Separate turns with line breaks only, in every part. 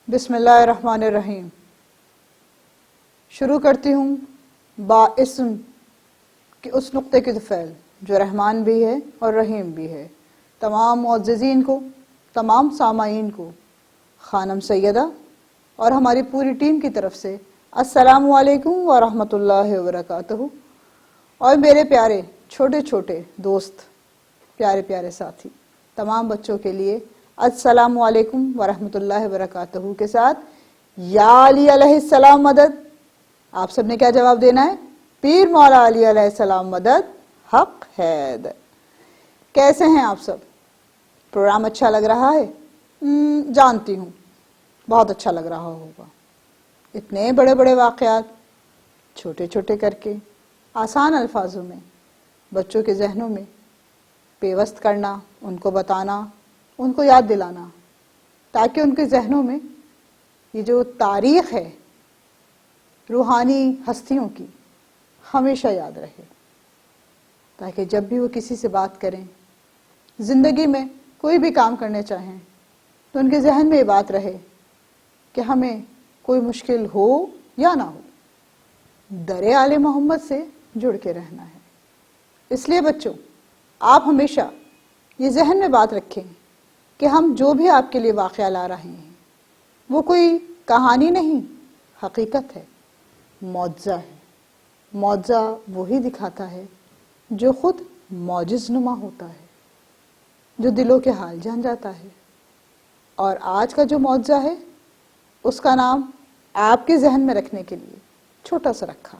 بسم اللہ الرحمن الرحیم۔ شروع کرتی ہوں اسم کہ اس نقطے کی فعل جو رحمان بھی ہے اور رحیم بھی ہے۔ تمام معززین کو، تمام سامعین کو خانم سیدہ اور ہماری پوری ٹیم کی طرف سے السلام علیکم ورحمۃ اللہ وبرکاتہ۔ اور میرے پیارے چھوٹے چھوٹے دوست، پیارے پیارے ساتھی، تمام بچوں کے لیے السلام علیکم ورحمۃ اللہ وبرکاتہ کے ساتھ یا علی علیہ السلام مدد۔ آپ سب نے کیا جواب دینا ہے؟ پیر مولا علی علیہ السلام مدد، حق حیدر۔ کیسے ہیں آپ سب؟ پروگرام اچھا لگ رہا ہے؟ جانتی ہوں بہت اچھا لگ رہا ہوگا۔ اتنے بڑے بڑے واقعات چھوٹے چھوٹے کر کے آسان الفاظوں میں بچوں کے ذہنوں میں پیوست کرنا، ان کو بتانا، ان کو یاد دلانا، تاکہ ان کے ذہنوں میں یہ جو تاریخ ہے روحانی ہستیوں کی ہمیشہ یاد رہے، تاکہ جب بھی وہ کسی سے بات کریں، زندگی میں کوئی بھی کام کرنے چاہیں، تو ان کے ذہن میں یہ بات رہے کہ ہمیں کوئی مشکل ہو یا نہ ہو، در آل محمد سے جڑ کے رہنا ہے۔ اس لیے بچوں، آپ ہمیشہ یہ ذہن میں بات رکھیں کہ ہم جو بھی آپ کے لیے واقعہ لا رہے ہیں وہ کوئی کہانی نہیں، حقیقت ہے، معجزہ ہے۔ معجزہ وہی دکھاتا ہے جو خود معجز نما ہوتا ہے، جو دلوں کے حال جان جاتا ہے۔ اور آج کا جو معجزہ ہے اس کا نام آپ کے ذہن میں رکھنے کے لیے چھوٹا سا رکھا،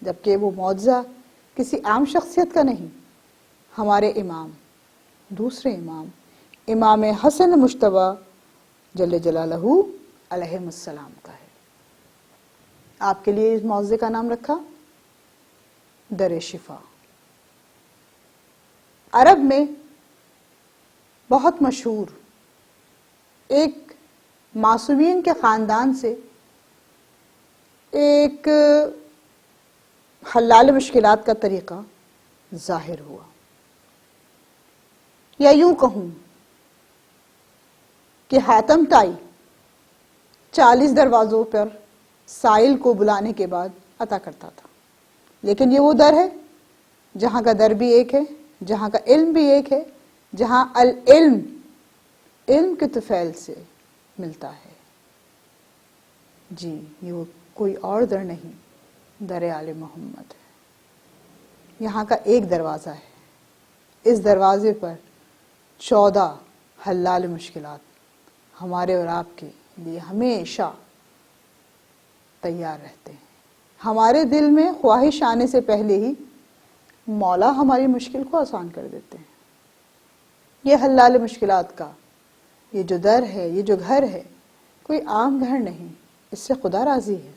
جبکہ وہ معجزہ کسی عام شخصیت کا نہیں، ہمارے امام، دوسرے امام، امام حسن مجتبی جل جلالہ علیہ السلام کا ہے۔ آپ کے لیے اس معجزے کا نام رکھا در شفا۔ عرب میں بہت مشہور ایک معصومین کے خاندان سے ایک حلال مشکلات کا طریقہ ظاہر ہوا، یا یوں کہوں کہ حاتم طائی 40 دروازوں پر سائل کو بلانے کے بعد عطا کرتا تھا، لیکن یہ وہ در ہے جہاں کا در بھی ایک ہے، جہاں کا علم بھی ایک ہے، جہاں العلم علم کے طفیل سے ملتا ہے۔ جی، یہ کوئی اور در نہیں، در آل محمد ہے۔ یہاں کا ایک دروازہ ہے، اس دروازے پر 14 حلال مشکلات ہمارے اور آپ کے لیے ہمیشہ تیار رہتے ہیں۔ ہمارے دل میں خواہش آنے سے پہلے ہی مولا ہماری مشکل کو آسان کر دیتے ہیں۔ یہ حلال مشکلات کا یہ جو در ہے، یہ جو گھر ہے، کوئی عام گھر نہیں، اس سے خدا راضی ہے،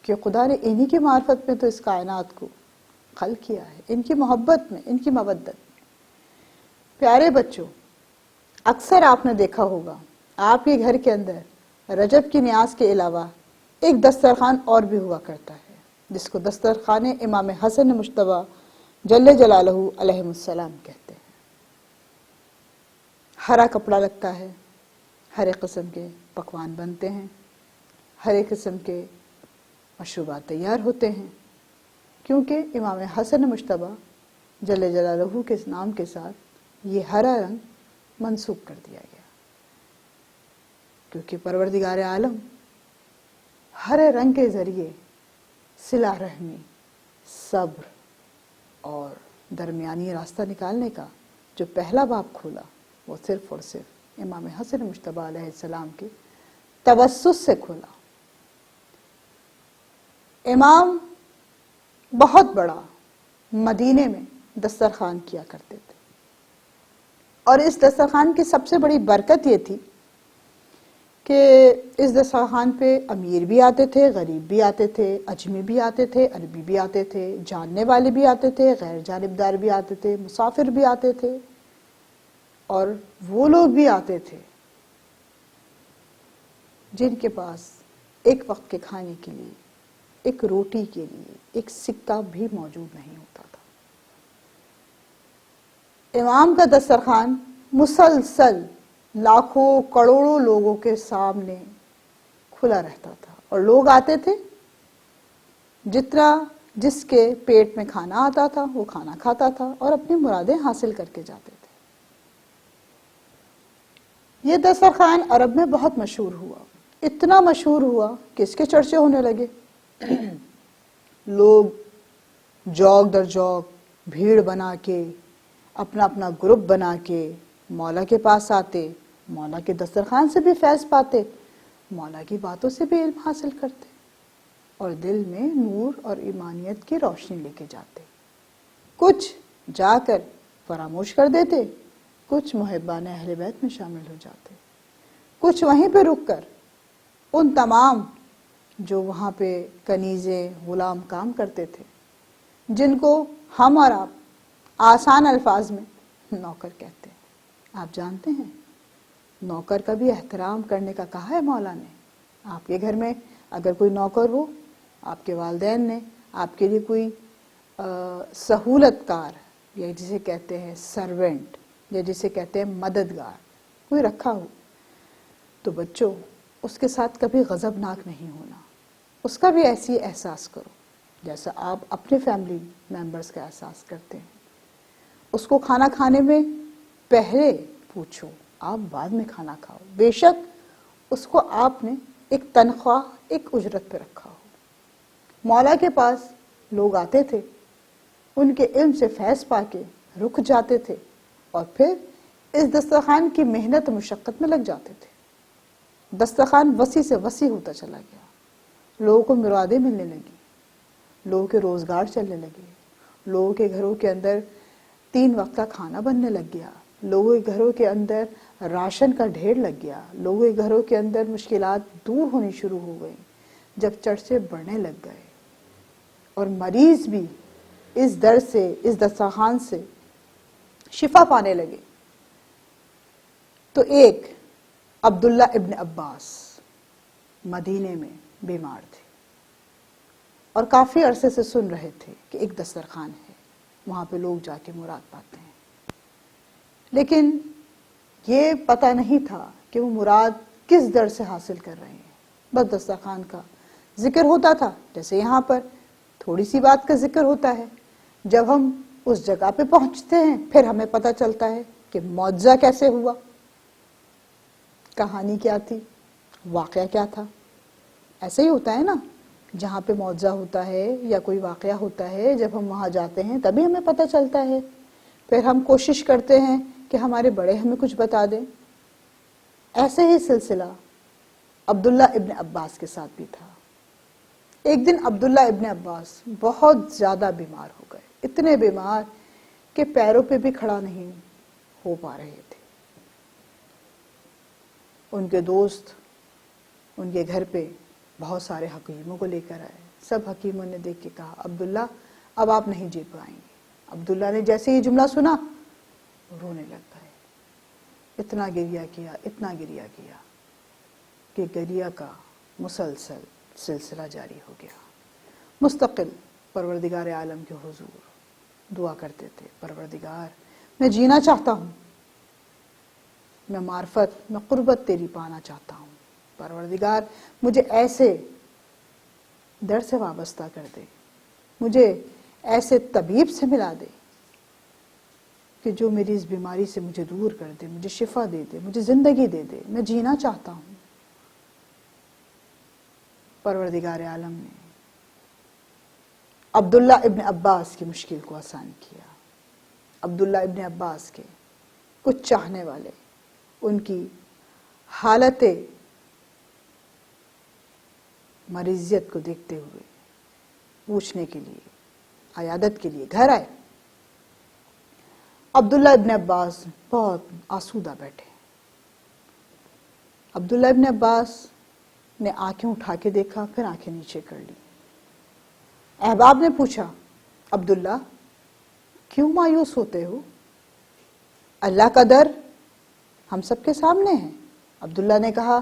کہ خدا نے انہی کی معرفت میں تو اس کائنات کو خلق کیا ہے، ان کی محبت میں، ان کی مودت میں۔ پیارے بچوں، اکثر آپ نے دیکھا ہوگا آپ کے گھر کے اندر رجب کی نیاز کے علاوہ ایک دسترخوان اور بھی ہوا کرتا ہے، جس کو دسترخوان امام حسن مجتبی جل جلالہ علیہ السلام کہتے ہیں۔ ہرا کپڑا لگتا ہے، ہر ایک قسم کے پکوان بنتے ہیں، ہر ایک قسم کے مشروبات تیار ہوتے ہیں، کیونکہ امام حسن مجتبی جل جلالہ کے نام کے ساتھ یہ ہرا رنگ منسوب کر دیا گیا، کیونکہ پروردگار عالم ہر رنگ کے ذریعے صلہ رحمی، صبر اور درمیانی راستہ نکالنے کا جو پہلا باب کھولا، وہ صرف اور صرف امام حسن مجتبی علیہ السلام کے توسط سے کھولا۔ امام بہت بڑا مدینے میں دسترخوان کیا کرتے تھے، اور اس دسترخوان کی سب سے بڑی برکت یہ تھی کہ اس دسترخوان پہ امیر بھی آتے تھے، غریب بھی آتے تھے، اجمی بھی آتے تھے، عربی بھی آتے تھے، جاننے والے بھی آتے تھے، غیر جانبدار بھی آتے تھے، مسافر بھی آتے تھے، اور وہ لوگ بھی آتے تھے جن کے پاس ایک وقت کے کھانے کے لیے، ایک روٹی کے لیے ایک سکہ بھی موجود نہیں ہوتا تھا۔ امام کا دسترخوان مسلسل لاکھوں کروڑوں لوگوں کے سامنے کھلا رہتا تھا اور لوگ آتے تھے، جس کے پیٹ میں کھانا آتا تھا وہ کھانا کھاتا تھا اور اپنی مرادیں حاصل کر کے جاتے تھے۔ یہ دسترخوان عرب میں بہت مشہور ہوا، اتنا مشہور ہوا کہ اس کے چرچے ہونے لگے۔ لوگ جوگ در جوگ بھیڑ بنا کے، اپنا اپنا گروپ بنا کے مولا کے پاس آتے، مولا کے دسترخوان سے بھی فیض پاتے، مولا کی باتوں سے بھی علم حاصل کرتے اور دل میں نور اور ایمانیت کی روشنی لے کے جاتے۔ کچھ جا کر فراموش کر دیتے، کچھ محبان اہل بیت میں شامل ہو جاتے، کچھ وہیں پہ رک کر ان تمام جو وہاں پہ کنیزیں غلام کام کرتے تھے، جن کو ہم اور آپ آسان الفاظ میں نوکر کہتے ہیں۔ آپ جانتے ہیں نوکر کا بھی احترام کرنے کا کہا ہے مولا نے۔ آپ کے گھر میں اگر کوئی نوکر ہو، آپ کے والدین نے آپ کے لیے کوئی سہولت کار یا جسے کہتے ہیں سرونٹ یا جسے کہتے ہیں مددگار کوئی رکھا ہو، تو بچوں اس کے ساتھ کبھی غضبناک نہیں ہونا، اس کا بھی ایسی احساس کرو جیسا آپ اپنے فیملی ممبرز کا احساس کرتے ہیں۔ اس کو کھانا کھانے میں پہلے پوچھو، آپ بعد میں کھانا کھاؤ، بے شک اس کو آپ نے ایک تنخواہ ایک اجرت پہ رکھا ہو۔ مولا کے پاس لوگ آتے تھے، ان کے علم سے فیض پا کے رک جاتے تھے اور پھر اس دسترخوان کی محنت مشقت میں لگ جاتے تھے۔ دسترخوان وسیع سے وسیع ہوتا چلا گیا، لوگوں کو مرادیں ملنے لگی، لوگوں کے روزگار چلنے لگے، لوگوں کے گھروں کے اندر 3 وقت کا کھانا بننے لگ گیا، لوگوں کے گھروں کے اندر راشن کا ڈھیر لگ گیا، لوگوں کے گھروں کے اندر مشکلات دور ہونی شروع ہو گئیں، جب چرچے بڑھنے لگ گئے اور مریض بھی اس در سے، اس دسترخوان سے شفا پانے لگے، تو ایک عبداللہ ابن عباس مدینے میں بیمار تھے اور کافی عرصے سے سن رہے تھے کہ ایک دسترخوان ہے، وہاں پہ لوگ جا کے مراد پاتے ہیں، لیکن یہ پتہ نہیں تھا کہ وہ مراد کس در سے حاصل کر رہے ہیں۔ بس دسترخوان کا ذکر ہوتا تھا، جیسے یہاں پر تھوڑی سی بات کا ذکر ہوتا ہے، جب ہم اس جگہ پہ پہنچتے ہیں پھر ہمیں پتہ چلتا ہے کہ معجزہ کیسے ہوا، کہانی کیا تھی، واقعہ کیا تھا۔ ایسے ہی ہوتا ہے نا، جہاں پہ معجزہ ہوتا ہے یا کوئی واقعہ ہوتا ہے، جب ہم وہاں جاتے ہیں تبھی ہمیں پتہ چلتا ہے، پھر ہم کوشش کرتے ہیں کہ ہمارے بڑے ہمیں کچھ بتا دیں۔ ایسے ہی سلسلہ عبداللہ ابن عباس کے ساتھ بھی تھا۔ ایک دن عبداللہ ابن عباس بہت زیادہ بیمار ہو گئے، اتنے بیمار کہ پیروں پہ بھی کھڑا نہیں ہو پا رہے تھے۔ ان کے دوست ان کے گھر پہ بہت سارے حکیموں کو لے کر آئے، سب حکیموں نے دیکھ کے کہا عبداللہ اب آپ نہیں جی پائیں گے۔ عبداللہ نے جیسے یہ جملہ سنا رونے لگ گئے، اتنا گریہ کیا، اتنا گریہ کیا کہ گریہ کا مسلسل سلسلہ جاری ہو گیا۔ مستقل پروردگار عالم کے حضور دعا کرتے تھے، پروردگار میں جینا چاہتا ہوں، میں معرفت، میں قربت تیری پانا چاہتا ہوں، پروردگار مجھے ایسے در سے وابستہ کر دے، مجھے ایسے طبیب سے ملا دے کہ جو میری اس بیماری سے مجھے دور کر دے، مجھے شفا دے دے، مجھے زندگی دے دے، میں جینا چاہتا ہوں۔ پروردگار عالم نے عبداللہ ابن عباس کی مشکل کو آسان کیا۔ عبداللہ ابن عباس کے کچھ چاہنے والے ان کی حالت مریضیت کو دیکھتے ہوئے پوچھنے کے لیے، عیادت کے لیے گھر آئے۔ عبداللہ ابن عباس بہت آسودہ بیٹھے۔ عبداللہ ابن عباس نے آنکھیں اٹھا کے دیکھا، پھر آنکھیں نیچے کر لی۔ احباب نے پوچھا عبداللہ کیوں مایوس ہوتے ہو؟ اللہ کا در ہم سب کے سامنے ہے۔ عبداللہ نے کہا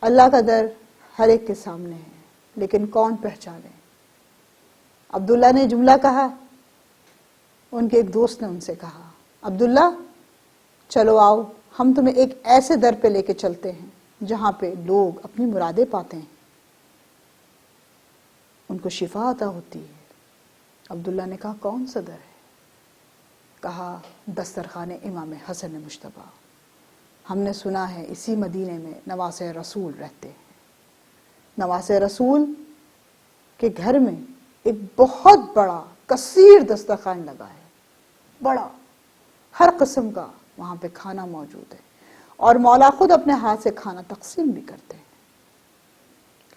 اللہ کا در ہر ایک کے سامنے ہے، لیکن کون پہچانے؟ عبداللہ نے جملہ کہا، ان کے ایک دوست نے ان سے کہا عبداللہ چلو آؤ ہم تمہیں ایک ایسے در پہ لے کے چلتے ہیں جہاں پہ لوگ اپنی مرادیں پاتے ہیں، ان کو شفا عطا ہوتی ہے۔ عبداللہ نے کہا کون سا در ہے؟ کہا دسترخوان امام حسن مجتبیٰ۔ ہم نے سنا ہے اسی مدینے میں نواسہ رسول رہتے ہیں۔ نواسہ رسول کے گھر میں ایک بہت بڑا کثیر دسترخوان لگا ہے، بڑا، ہر قسم کا وہاں پہ کھانا موجود ہے، اور مولا خود اپنے ہاتھ سے کھانا تقسیم بھی کرتے ہیں۔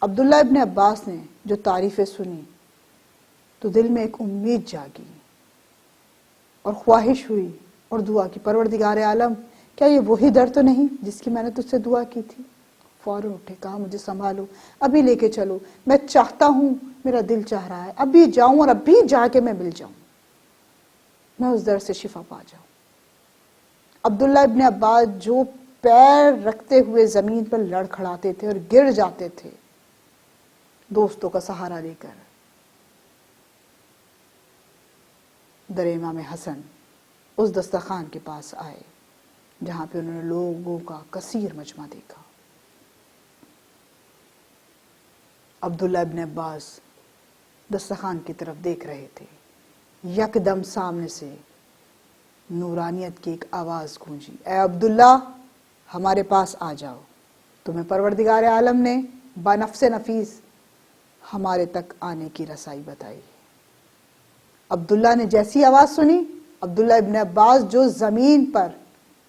عبداللہ ابن عباس نے جو تعریفیں سنی تو دل میں ایک امید جاگی اور خواہش ہوئی اور دعا کی، پروردگار عالم کیا یہ وہی در تو نہیں جس کی میں نے تجھ سے دعا کی تھی؟ فوراً اٹھے، کہا مجھے سنبھالو، ابھی لے کے چلو، میں چاہتا ہوں، میرا دل چاہ رہا ہے ابھی جاؤں اور ابھی جا کے میں مل جاؤں، میں اس در سے شفا پا جاؤں۔ عبداللہ ابن عباس جو پیر رکھتے ہوئے زمین پر لڑکھڑاتے تھے اور گر جاتے تھے دوستوں کا سہارا لے کر، در امام حسن اس دسترخوان کے پاس آئے جہاں پہ انہوں نے لوگوں کا کثیر مجمع دیکھا۔ عبداللہ ابن عباس دسترخوان کی طرف دیکھ رہے تھے، یکدم سامنے سے نورانیت کی ایک آواز گونجی، اے عبداللہ ہمارے پاس آ جاؤ، تمہیں پروردگار عالم نے بنفس نفیس ہمارے تک آنے کی رسائی بتائی۔ عبداللہ نے جیسی آواز سنی، عبداللہ ابن عباس جو زمین پر،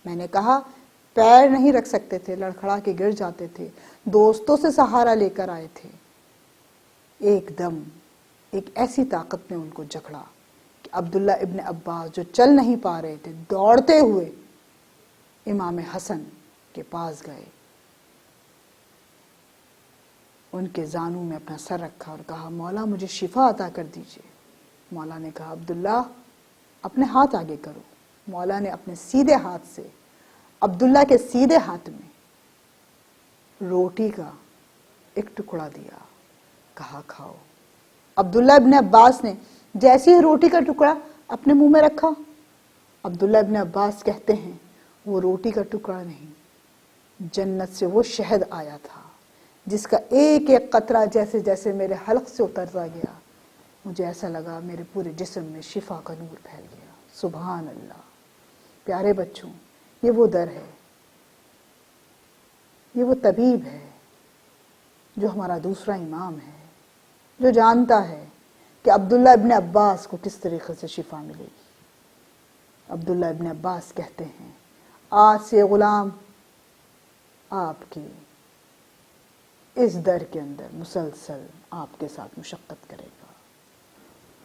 میں نے کہا، پیر نہیں رکھ سکتے تھے، لڑکھڑا کے گر جاتے تھے، دوستوں سے سہارا لے کر آئے تھے، ایک دم ایک ایسی طاقت نے ان کو جکڑا کہ عبداللہ ابن عباس جو چل نہیں پا رہے تھے، دوڑتے ہوئے امام حسن کے پاس گئے، ان کے زانوں میں اپنا سر رکھا اور کہا مولا مجھے شفا عطا کر دیجئے۔ مولا نے کہا عبداللہ اپنے ہاتھ آگے کرو۔ مولا نے اپنے سیدھے ہاتھ سے عبداللہ کے سیدھے ہاتھ میں روٹی کا ایک ٹکڑا دیا، کہا کھاؤ۔ عبداللہ ابن عباس نے جیسی ہی روٹی کا ٹکڑا اپنے منہ میں رکھا، عبداللہ ابن عباس کہتے ہیں وہ روٹی کا ٹکڑا نہیں، جنت سے وہ شہد آیا تھا جس کا ایک ایک قطرہ جیسے جیسے میرے حلق سے اترتا گیا، مجھے ایسا لگا میرے پورے جسم میں شفا کا نور پھیل گیا۔ سبحان اللہ۔ پیارے بچوں، یہ وہ در ہے، یہ وہ طبیب ہے جو ہمارا دوسرا امام ہے، جو جانتا ہے کہ عبداللہ ابن عباس کو کس طریقے سے شفا ملے گی۔ عبداللہ ابن عباس کہتے ہیں آج سے غلام آپ کے اس در کے اندر مسلسل آپ کے ساتھ مشقت کرے گا۔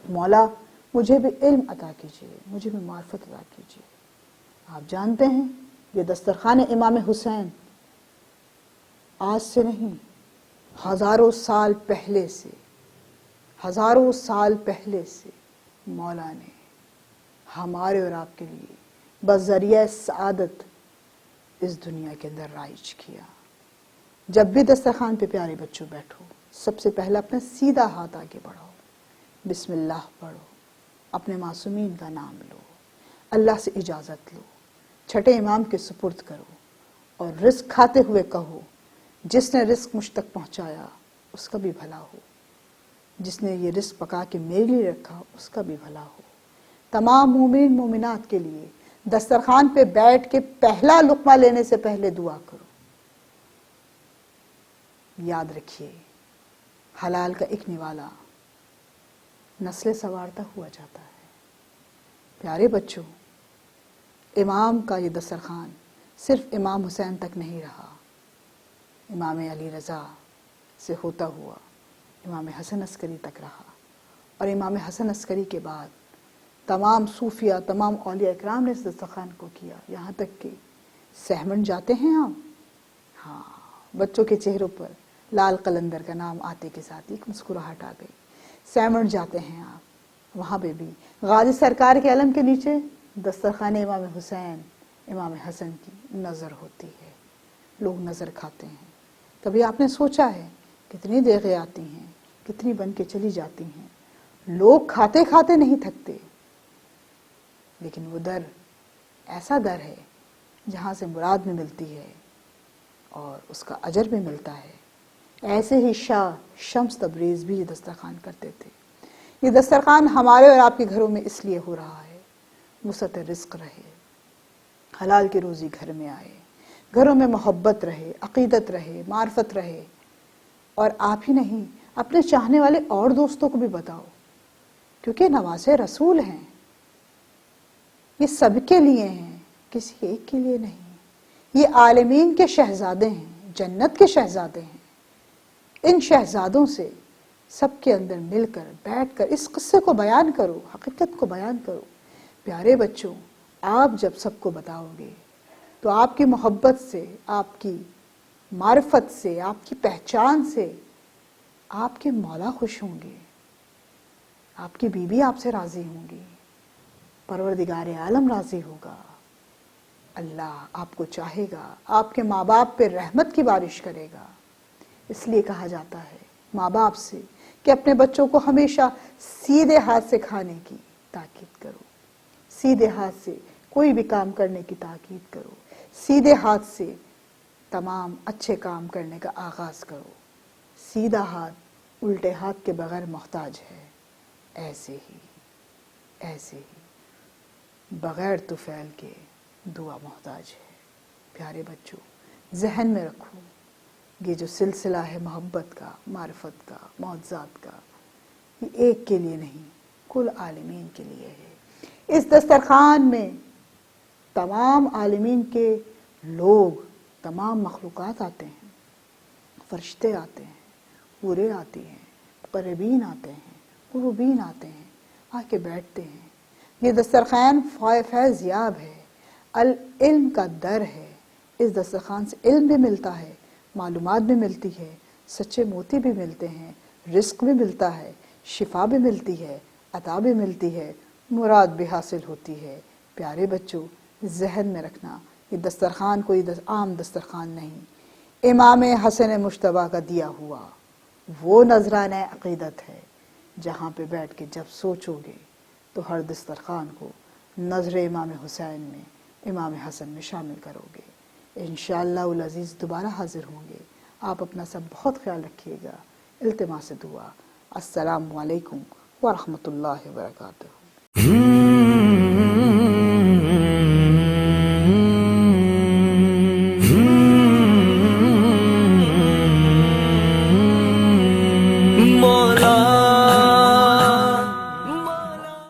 مولا مجھے بھی علم عطا کیجیے، مجھے بھی معرفت عطا کیجیے۔ آپ جانتے ہیں یہ دسترخوان امام حسین آج سے نہیں، ہزاروں سال پہلے سے مولا نے ہمارے اور آپ کے لیے بذریعہ سعادت اس دنیا کے اندر رائج کیا۔ جب بھی دسترخوان پہ پیارے بچوں بیٹھو، سب سے پہلا اپنا سیدھا ہاتھ آگے بڑھاؤ، بسم اللہ پڑھو، اپنے معصومین کا نام لو، اللہ سے اجازت لو، چھٹے امام کے سپرد کرو، اور رزق کھاتے ہوئے کہو جس نے رزق مجھ تک پہنچایا اس کا بھی بھلا ہو، جس نے یہ رزق پکا کے میرے لیے رکھا اس کا بھی بھلا ہو۔ تمام مومن مومنات کے لیے دسترخوان پہ بیٹھ کے پہلا لقمہ لینے سے پہلے دعا کرو۔ یاد رکھیے حلال کا ایک نوالا نسلیں سنوارتا ہوا جاتا ہے۔ پیارے بچوں، امام کا یہ دسترخوان صرف امام حسین تک نہیں رہا، امام علی رضا سے ہوتا ہوا امام حسن عسکری تک رہا، اور امام حسن عسکری کے بعد تمام صوفیہ، تمام اولیاء اکرام نے اس دسترخوان کو کیا، یہاں تک کہ سہمن جاتے ہیں ہم، ہاں، بچوں کے چہروں پر لال قلندر کا نام آتے کے ساتھ ایک مسکراہٹ آ گئی۔ سیمنٹ جاتے ہیں آپ، وہاں پہ بھی غازی سرکار کے علم کے نیچے دسترخوان امام حسین، امام حسن کی نظر ہوتی ہے، لوگ نظر کھاتے ہیں۔ کبھی آپ نے سوچا ہے کتنی دیگیں آتی ہیں، کتنی بن کے چلی جاتی ہیں، لوگ کھاتے کھاتے نہیں تھکتے، لیکن وہ در ایسا در ہے جہاں سے مراد میں ملتی ہے، اور اس کا اجر بھی ملتا ہے۔ ایسے ہی شاہ شمس تبریز بھی یہ دسترخوان کرتے تھے۔ یہ دسترخوان ہمارے اور آپ کے گھروں میں اس لیے ہو رہا ہے، وسعت رزق رہے، حلال کی روزی گھر میں آئے، گھروں میں محبت رہے، عقیدت رہے، معرفت رہے، اور آپ ہی نہیں اپنے چاہنے والے اور دوستوں کو بھی بتاؤ، کیونکہ نواسے رسول ہیں، یہ سب کے لیے ہیں، کسی ایک کے لیے نہیں۔ یہ عالمین کے شہزادے ہیں، جنت کے شہزادے ہیں۔ ان شہزادوں سے سب کے اندر مل کر بیٹھ کر اس قصے کو بیان کرو، حقیقت کو بیان کرو۔ پیارے بچوں، آپ جب سب کو بتاؤ گے تو آپ کی محبت سے، آپ کی معرفت سے، آپ کی پہچان سے آپ کے مولا خوش ہوں گے، آپ کی بیوی آپ سے راضی ہوں گی، پروردگار عالم راضی ہوگا، اللہ آپ کو چاہے گا، آپ کے ماں باپ پہ رحمت کی بارش کرے گا۔ اس لیے کہا جاتا ہے ماں باپ سے کہ اپنے بچوں کو ہمیشہ سیدھے ہاتھ سے کھانے کی تاکید کرو، سیدھے ہاتھ سے کوئی بھی کام کرنے کی تاکید کرو، سیدھے ہاتھ سے تمام اچھے کام کرنے کا آغاز کرو۔ سیدھا ہاتھ الٹے ہاتھ کے بغیر محتاج ہے، ایسے ہی بغیر طفیل کے دعا محتاج ہے۔ پیارے بچوں، ذہن میں رکھو، یہ جو سلسلہ ہے محبت کا، معرفت کا، معجزات کا، یہ ایک کے لیے نہیں، کل عالمین کے لیے ہے۔ اس دسترخوان میں تمام عالمین کے لوگ، تمام مخلوقات آتے ہیں، فرشتے آتے ہیں، حوریں آتی ہیں، مقربین آتے ہیں، قربین آتے ہیں، آ کے بیٹھتے ہیں۔ یہ دسترخوان فیض یاب ہے، العلم کا در ہے۔ اس دسترخوان سے علم بھی ملتا ہے، معلومات بھی ملتی ہے، سچے موتی بھی ملتے ہیں، رزق بھی ملتا ہے، شفا بھی ملتی ہے، عطا بھی ملتی ہے، مراد بھی حاصل ہوتی ہے۔ پیارے بچوں، ذہن میں رکھنا، یہ دسترخوان کوئی عام دسترخوان نہیں، امام حسن مجتبیٰ کا دیا ہوا وہ نذرانہ عقیدت ہے، جہاں پہ بیٹھ کے جب سوچو گے تو ہر دسترخوان کو نظر امام حسین میں، امام حسن میں شامل کرو گے۔ انشاءاللہ العزیز دوبارہ حاضر ہوں گے۔ آپ اپنا سب بہت خیال رکھیے گا۔ التماس دعا۔ السلام علیکم ورحمۃ اللہ وبرکاتہ۔